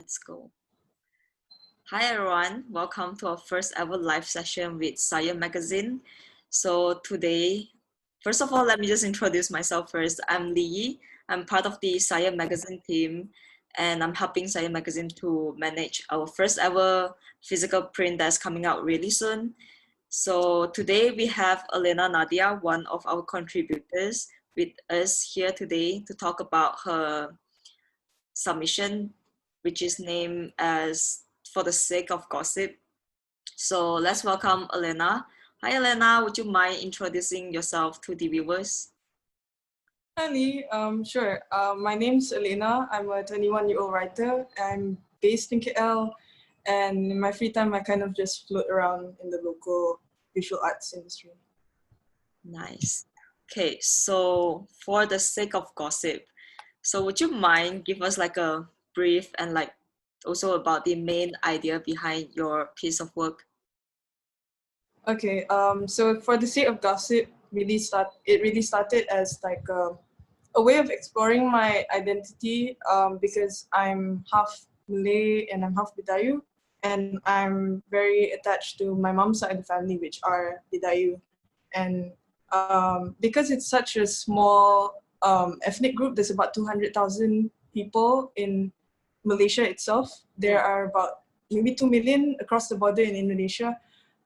Let's go. Hi everyone, welcome to our first ever live session with Saya Magazine. So today, first of all, let me just introduce myself first. I'm Li Yi. I'm part of the Saya Magazine team and I'm helping Saya Magazine to manage our first ever physical print that's coming out really soon. So today we have Alena Nadia, one of our contributors, with us here today to talk about her submission, which is named as For the Sake of Gossip. So let's welcome Alena. Hi Alena, would you mind introducing yourself to the viewers? Hi Lee, sure. My name's Alena. I'm a 21-year-old writer. I'm based in KL, and in my free time, I kind of just float around in the local visual arts industry. Nice. Okay, so For the Sake of Gossip. So would you mind give us like a brief and like also about the main idea behind your piece of work? Okay, so For the Sake of Gossip really started as like a way of exploring my identity because I'm half Malay and I'm half Bidayuh, and I'm very attached to my mom's side of the family, which are Bidayuh. And because it's such a small ethnic group, there's about 200,000 people in Malaysia itself. There are about maybe 2 million across the border in Indonesia.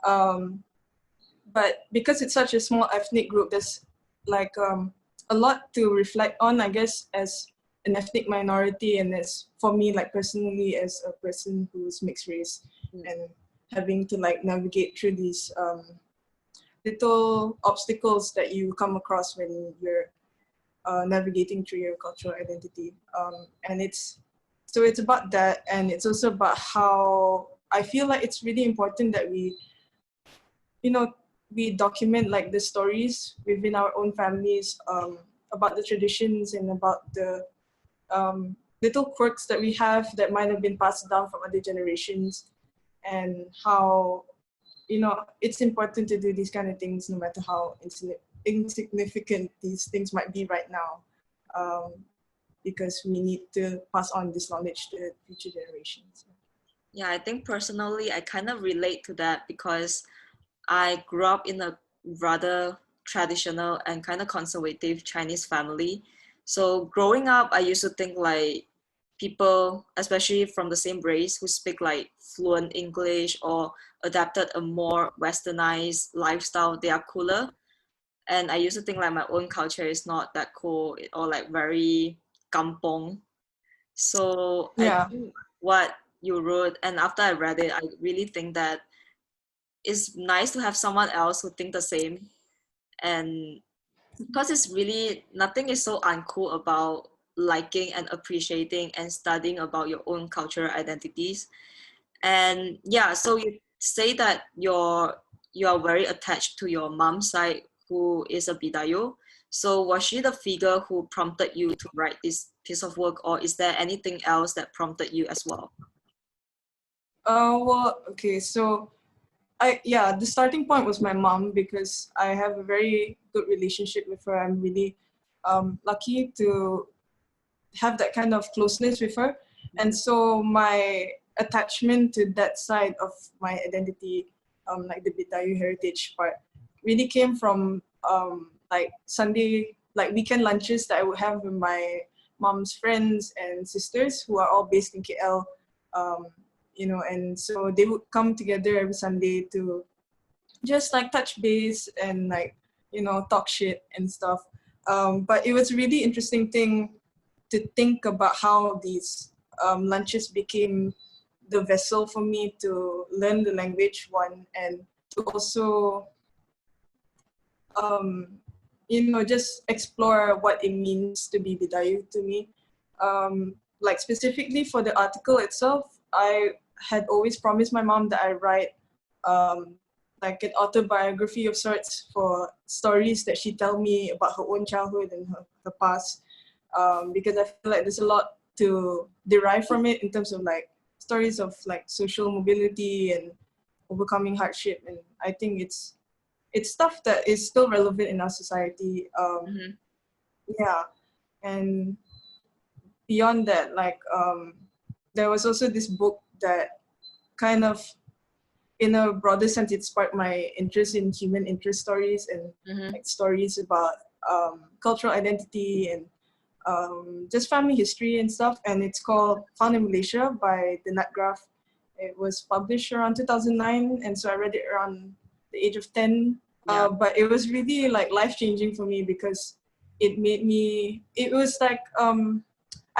But because it's such a small ethnic group, there's like a lot to reflect on, I guess, as an ethnic minority, and as for me, like personally, as a person who's mixed race, and having to like navigate through these little obstacles that you come across when you're navigating through your cultural identity. And it's about that, and it's also about how I feel like it's really important that we document like the stories within our own families about the traditions and about the little quirks that we have that might have been passed down from other generations, and how it's important to do these kind of things no matter how insignificant these things might be right now, because we need to pass on this knowledge to future generations. Yeah, I think personally I kind of relate to that because I grew up in a rather traditional and kind of conservative Chinese family. So growing up, I used to think like people, especially from the same race, who speak like fluent English or adapted a more westernized lifestyle, they are cooler. And I used to think like my own culture is not that cool or like very kampong. So I Yeah. think what you wrote, and after I read it, I really think that it's nice to have someone else who think the same. And because it's really nothing is so uncool about liking and appreciating and studying about your own cultural identities. And yeah, so you say that you are very attached to your mom's side who is a Bidayuh. So was she the figure who prompted you to write this piece of work, or is there anything else that prompted you as well? Well, okay, so the starting point was my mom, because I have a very good relationship with her. I'm really lucky to have that kind of closeness with her. And so my attachment to that side of my identity, like the Bidayuh heritage part, really came from like Sunday, like weekend lunches that I would have with my mom's friends and sisters who are all based in KL. And so they would come together every Sunday to just like touch base and like, talk shit and stuff. But it was a really interesting thing to think about how these lunches became the vessel for me to learn the language, one, and to also, just explore what it means to be Bidayuh to me. Like specifically for the article itself, I had always promised my mom that I write like an autobiography of sorts for stories that she tell me about her own childhood and her past, because I feel like there's a lot to derive from it in terms of like stories of like social mobility and overcoming hardship, and I think it's stuff that is still relevant in our society. Yeah, and beyond that, like there was also this book that kind of, in a broader sense, it sparked my interest in human interest stories and like stories about cultural identity and just family history and stuff. And it's called Found in Malaysia by the Graf. It was published around 2009, and so I read it around the age of 10. But it was really like life-changing for me because it made me, it was like,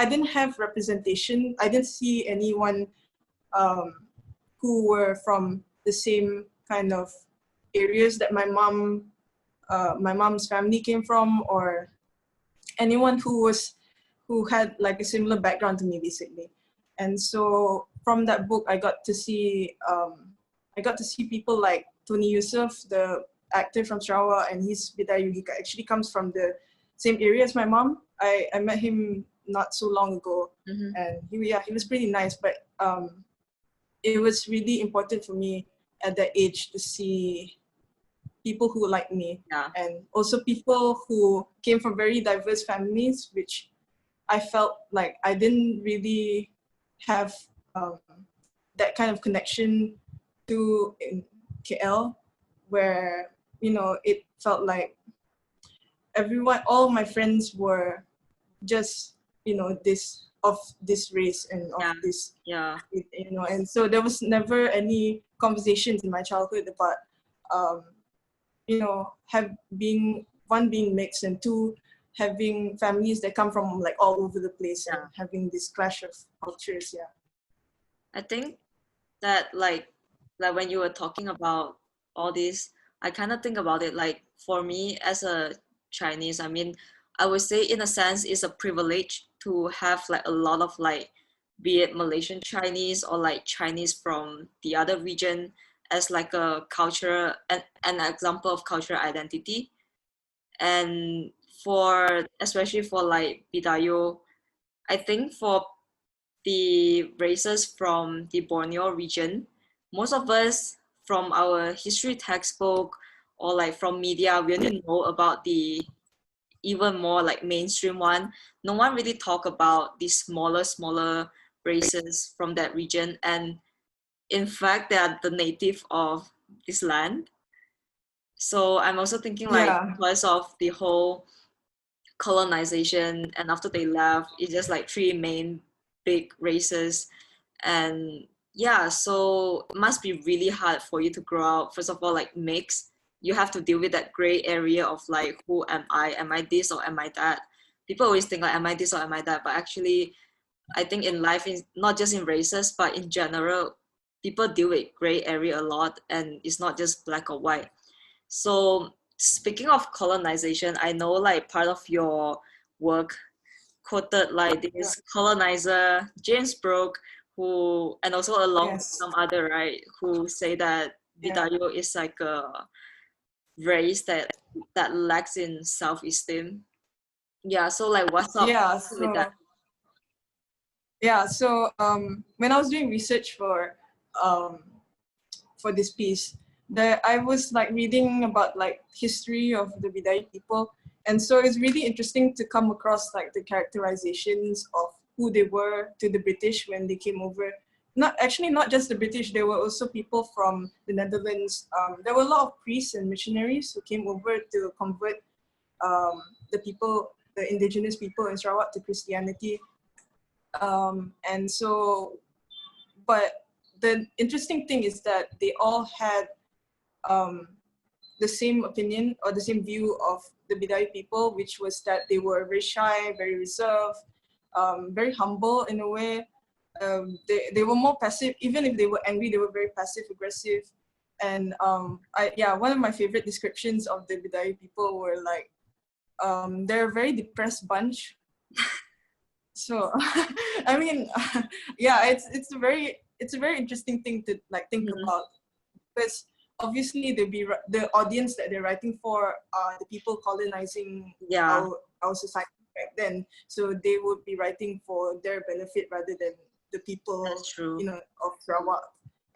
I didn't have representation. I didn't see anyone who were from the same kind of areas that my mom's family came from, or anyone who had like a similar background to me, basically. And so from that book, I got to see people like Tony Yusuf, the actor from Sarawak, and his Bidayuh actually comes from the same area as my mom. I met him not so long ago, and he was pretty nice. But it was really important for me at that age to see people who like me, and also people who came from very diverse families, which I felt like I didn't really have that kind of connection to in KL, where, you know, it felt like all my friends were just, you know, this race and of this, you know, and so there was never any conversations in my childhood about you know, being mixed, and two, having families that come from like all over the place, and having this clash of cultures. I think that like when you were talking about all this, I kind of think about it like, for me as a Chinese, I mean, I would say in a sense it's a privilege to have like a lot of like, be it Malaysian Chinese or like Chinese from the other region, as like a culture, an example of cultural identity. And for, especially for like Bidayuh, I think for the races from the Borneo region, most of us from our history textbook or like from media, we only know about the even more like mainstream one. No one really talk about the smaller races from that region, and in fact they are the native of this land. So I'm also thinking like, because of the whole colonization, and after they left, it's just like three main big races. And yeah, so it must be really hard for you to grow up, first of all, like mix. You have to deal with that gray area of like, who am I? Am I this or am I that? People always think like, am I this or am I that? But actually, I think in life, not just in races, but in general, people deal with gray area a lot, and it's not just black or white. So speaking of colonization, I know like part of your work quoted like this colonizer James Brooke, who, and also along with some other, right, who say that Bidayuh is like a race that lacks in self-esteem. Yeah, so like what's up with that? So when I was doing research for this piece, I was like reading about like history of the Bidayuh people, and so it's really interesting to come across like the characterizations of who they were to the British when they came over. Not just the British, there were also people from the Netherlands. There were a lot of priests and missionaries who came over to convert the indigenous people in Sarawak to Christianity. And so, but the interesting thing is that they all had the same opinion or the same view of the Bidayuh people, which was that they were very shy, very reserved, very humble in a way. They were more passive. Even if they were angry, they were very passive aggressive. And one of my favorite descriptions of the Bidayuh people were like, they're a very depressed bunch. So, I mean, it's a very interesting thing to like think about, because obviously the audience that they're writing for are the people colonizing our society back then. So they would be writing for their benefit rather than the people, you know, of Sarawak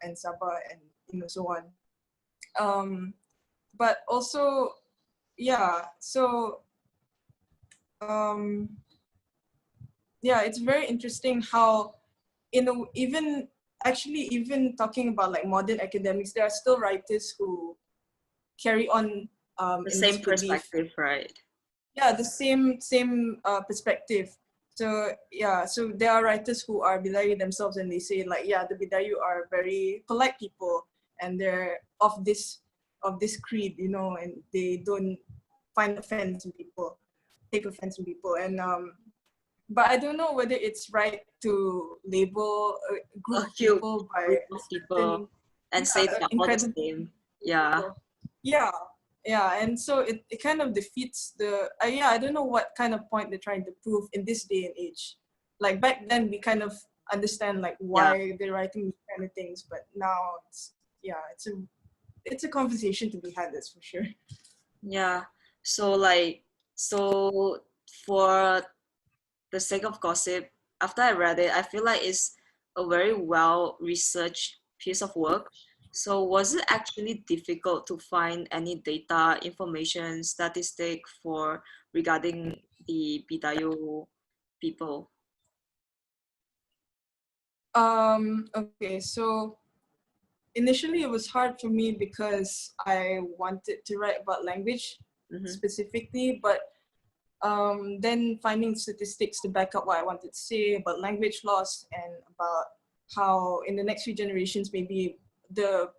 and Sabah and, you know, so on. But also, it's very interesting how even talking about like modern academics, there are still writers who carry on The in this same belief. perspective, right? Yeah, the same perspective. So yeah, so there are writers who are Bidayuh themselves, and they say like, yeah, the Bidayuh are very polite people, and they're of this creed, you know, and they don't find offense in people, take offense in people, and but I don't know whether it's right to label a A group of huge people by group a of people certain, and say they're all the incredible same. Yeah. people. Yeah, yeah, and so it kind of defeats the yeah, I don't know what kind of point they're trying to prove in this day and age. Like back then we kind of understand like Yeah. why they're writing these kind of things, but now it's a conversation to be had, that's for sure. Yeah. So like, so for the sake of gossip, after I read it, I feel like it's a very well researched piece of work. So was it actually difficult to find any data, information, statistic for regarding the Bidayuh people? Okay, so initially it was hard for me because I wanted to write about language Mm-hmm. specifically, but then finding statistics to back up what I wanted to say about language loss and about how in the next few generations maybe the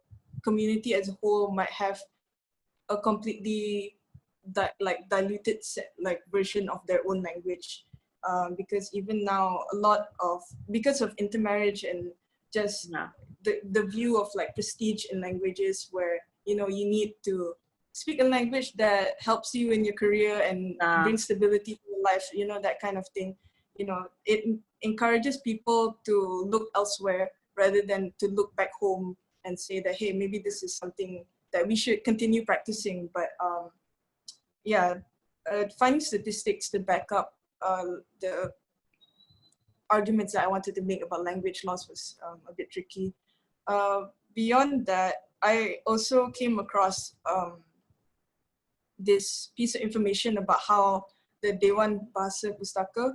community as a whole might have a completely diluted version of their own language, because even now a lot of because of intermarriage and just Yeah. the view of like prestige in languages where you know you need to speak a language that helps you in your career and Yeah. brings stability to your life, you know, that kind of thing. You know, it encourages people to look elsewhere rather than to look back home and say that, hey, maybe this is something that we should continue practicing. But yeah, finding statistics to back up the arguments that I wanted to make about language loss was a bit tricky. Beyond that, I also came across this piece of information about how the Dewan Bahasa Pustaka,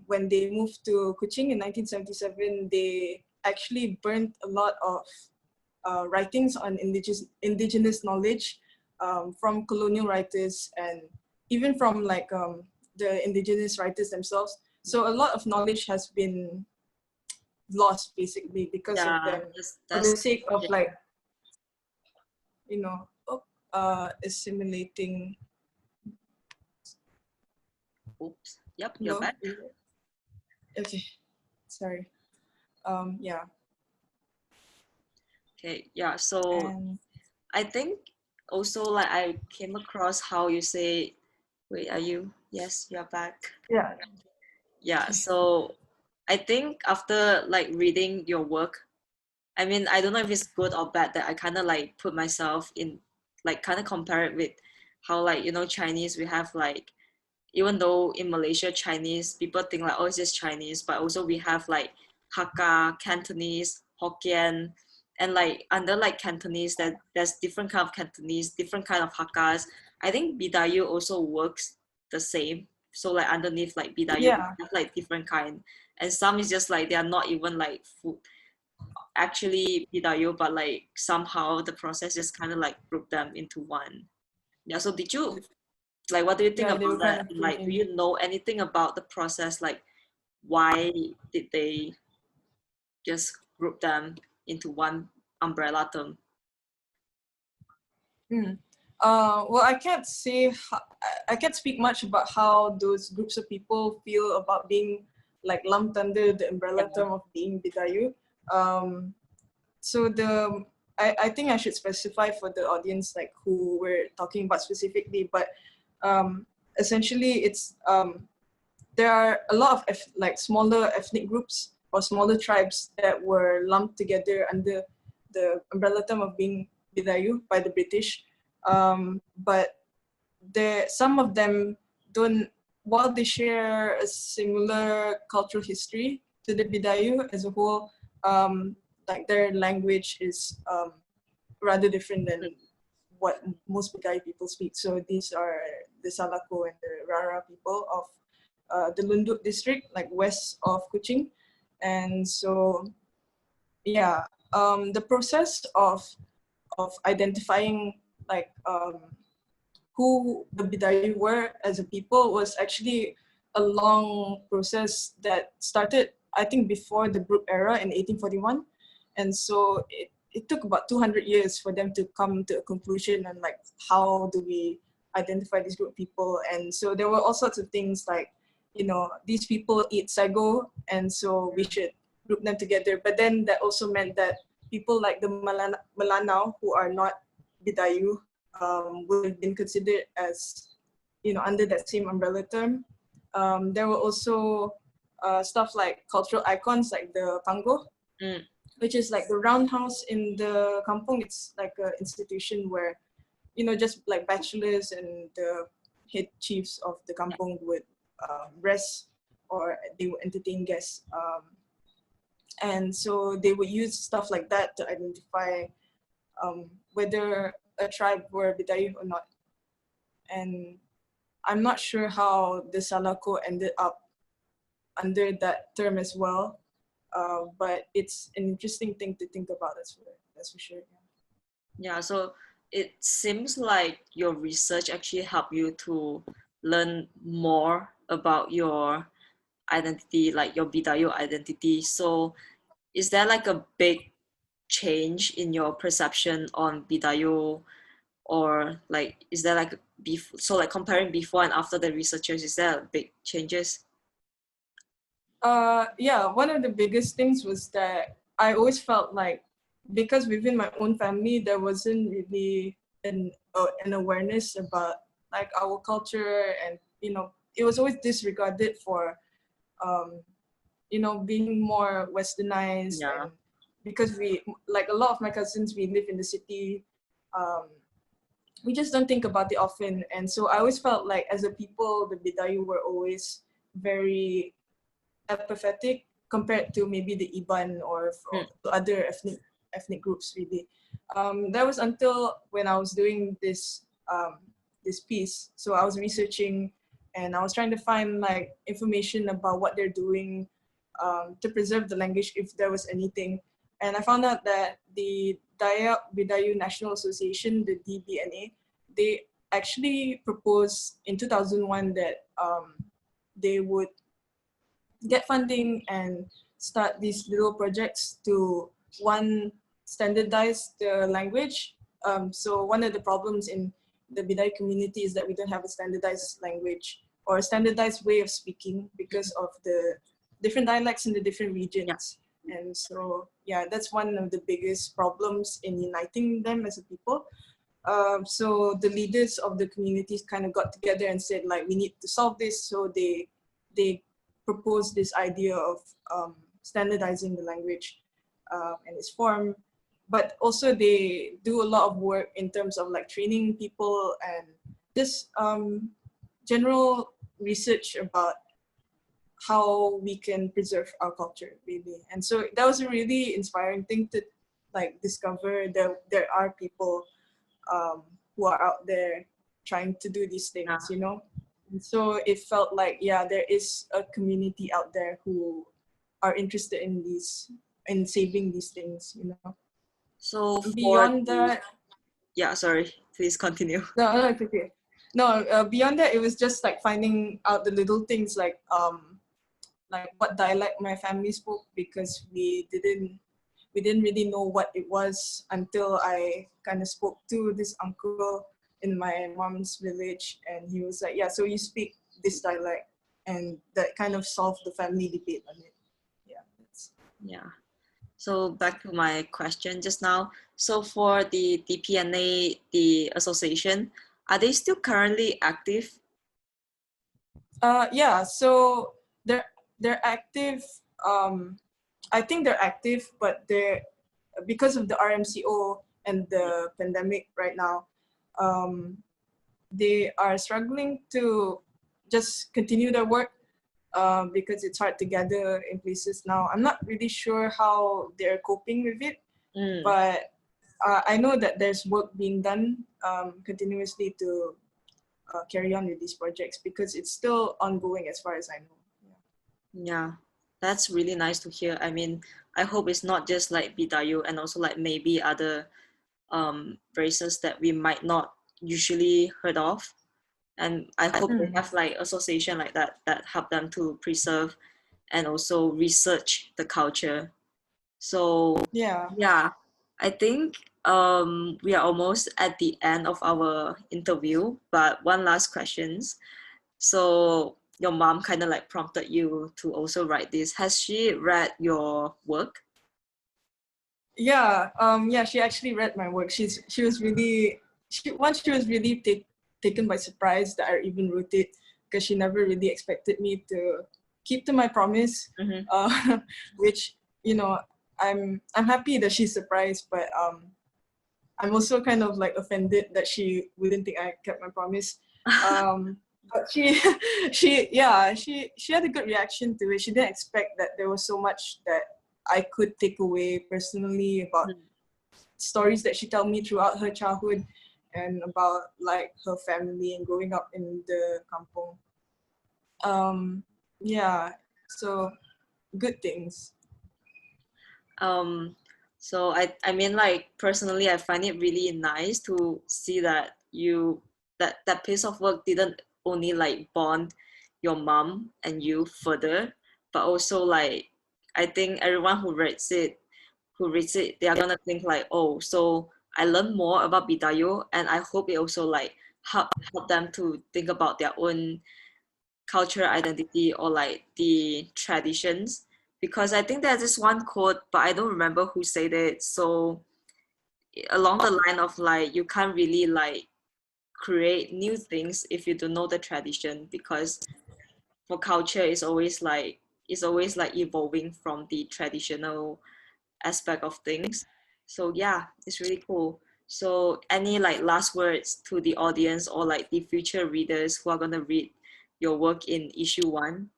when they moved to Kuching in 1977, they actually burnt a lot of writings on indigenous knowledge from colonial writers and even from like the indigenous writers themselves. So a lot of knowledge has been lost basically because of Yeah. them, for the That's sake of yeah. like, you know, assimilating. Oops. Yep, you're Hello? back. Okay, sorry. Yeah, Okay. Yeah. So and I think also like I came across how you say, wait, are you? Yes, you're back. yeah, Yeah. So I think after like reading your work, I mean, I don't know if it's good or bad that I kind of like put myself in, like kind of compare it with how like, you know, Chinese, we have like, even though in Malaysia, Chinese, people think like, oh, it's just Chinese, but also we have like Hakka, Cantonese, Hokkien, and like under like Cantonese, that there's different kind of Cantonese, different kind of Hakkas. I think Bidayuh also works the same. So like underneath like Bidayuh, we yeah, have like different kind. And some is just like they are not even like food, actually Bidayuh, but like somehow the process just kind of like group them into one. Yeah. So did you like what do you think yeah, they about were kind that? of And thrown like, do in. you know anything about the process? Like, why did they just group them into one umbrella term? Mm. Well, I can't speak much about how those groups of people feel about being like lumped under the umbrella Yeah. term of being Bidayuh. Um, so I think I should specify for the audience like who we're talking about specifically, but essentially it's there are a lot of like smaller ethnic groups or smaller tribes that were lumped together under the umbrella term of being Bidayuh by the British. But some of them don't, while they share a similar cultural history to the Bidayuh as a whole, like their language is rather different than what most Bidayuh people speak. So these are the Salako and the Rara people of the Lunduk district, like west of Kuching. And so, yeah, the process of identifying like who the Bidayuh were as a people was actually a long process that started, I think, before the group era in 1841. And so it took about 200 years for them to come to a conclusion on like how do we identify this group of people. And so there were all sorts of things like, you know, these people eat sago, and so we should group them together. But then that also meant that people like the Malanao who are not Bidayuh would have been considered as, you know, under that same umbrella term. There were also stuff like cultural icons like the pango, which is like the roundhouse in the kampong. It's like an institution where, you know, just like bachelors and the head chiefs of the kampong would rest or they would entertain guests. And so they would use stuff like that to identify whether a tribe were Bidayuh or not. And I'm not sure how the Salako ended up under that term as well, but it's an interesting thing to think about as well. That's for sure. Yeah, so it seems like your research actually helped you to learn more about your identity, like your Bidayuh identity. So is there like a big change in your perception on Bidayuh, or like is there like so like comparing before and after the researchers, is there big changes? Yeah, one of the biggest things was that I always felt like because within my own family there wasn't really an awareness about like our culture, and you know it was always disregarded for you know being more westernized. Yeah. And because we, like a lot of my cousins, we live in the city, um, we just don't think about it often. And so I always felt like as a people the Bidayuh were always very apathetic compared to maybe the Iban or to other ethnic groups really. That was until when I was doing this piece. So I was researching and I was trying to find like information about what they're doing to preserve the language if there was anything. And I found out that the Dayak Bidayuh National Association, the DBNA, they actually proposed in 2001 that they would get funding and start these little projects to one, standardize the language. So one of the problems in the Bidai community is that we don't have a standardized language or a standardized way of speaking because of the different dialects in the different regions. Yeah. And so, yeah, that's one of the biggest problems in uniting them as a people. So the leaders of the communities kind of got together and said, like, we need to solve this. So they proposed this idea of standardizing the language and its form. But also they do a lot of work in terms of like training people and just general research about how we can preserve our culture really. And so that was a really inspiring thing to like discover that there are people who are out there trying to do these things, you know? And so it felt like, yeah, there is a community out there who are interested in these, in saving these things, you know? So for Beyond that, yeah, sorry, please continue. no, it's okay. No, beyond that, it was just like finding out the little things like what dialect my family spoke, because we didn't really know what it was until I kind of spoke to this uncle in my mom's village, and he was like, yeah, so you speak this dialect, and that kind of solved the family debate on it. Yeah. So back to my question just now. So for the DPNA, the association, are they still currently active? Yeah, so they're active. I think they're active, but they're, because of the RMCO and the pandemic right now, they are struggling to just continue their work because it's hard to gather in places now. I'm not really sure how they're coping with it, but I know that there's work being done continuously to carry on with these projects because it's still ongoing as far as I know. Yeah, that's really nice to hear. I mean, I hope it's not just like Bidayuh and also like maybe other races that we might not usually heard of. And I hope they have like association like that that help them to preserve and also research the culture. So Yeah. yeah, I think we are almost at the end of our interview, but one last questions. So your mom kind of like prompted you to also write this. Has she read your work? Yeah, yeah, she actually read my work. She was really she was really taken by surprise that I even wrote it, because she never really expected me to keep to my promise. Mm-hmm. Which, you know, I'm happy that she's surprised, but I'm also kind of like offended that she wouldn't think I kept my promise. But she she had a good reaction to it. She didn't expect that there was so much that I could take away personally about stories that she told me throughout her childhood, and about like her family and growing up in the kampong. Yeah, so good things. Um, so I mean like personally I find it really nice to see that that piece of work didn't only like bond your mom and you further, but also like I think everyone who reads it, they are gonna think like, oh, so I learned more about Bidayuh, and I hope it also like help them to think about their own cultural identity or like the traditions, because I think there's this one quote but I don't remember who said it, so along the line of like you can't really like create new things if you don't know the tradition, because for culture is always like evolving from the traditional aspect of things. So yeah, it's really cool. So any like last words to the audience or like the future readers who are going to read your work in issue 1?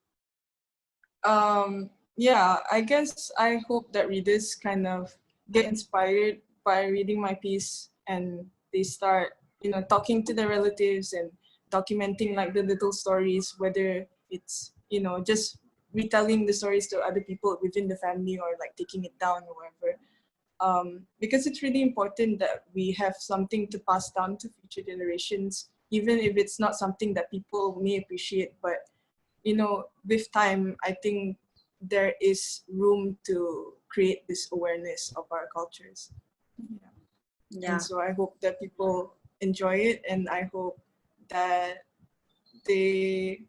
Yeah, I guess I hope that readers kind of get inspired by reading my piece, and they start, talking to their relatives and documenting like the little stories, whether it's, just retelling the stories to other people within the family, or like taking it down or whatever. Because it's really important that we have something to pass down to future generations, even if it's not something that people may appreciate. But with time, I think there is room to create this awareness of our cultures. Yeah. And Yeah. so I hope that people enjoy it, and I hope that they,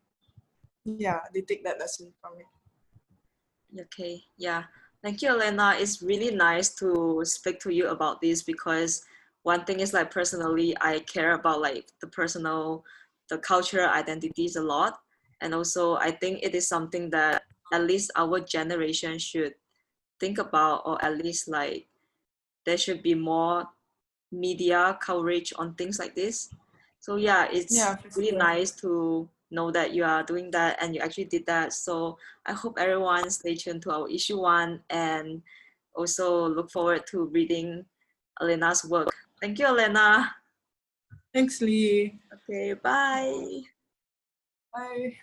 they take that lesson from it. Okay, yeah. Thank you, Elena. It's really nice to speak to you about this, because one thing is like personally, I care about like the cultural identities a lot. And also, I think it is something that at least our generation should think about, or at least like there should be more media coverage on things like this. So yeah, it's Yeah, for really sure. nice to know that you are doing that and you actually did that. So I hope everyone stay tuned to our issue 1 and also look forward to reading Elena's work. Thank you, Elena. Thanks, Lee. Okay, bye. Bye.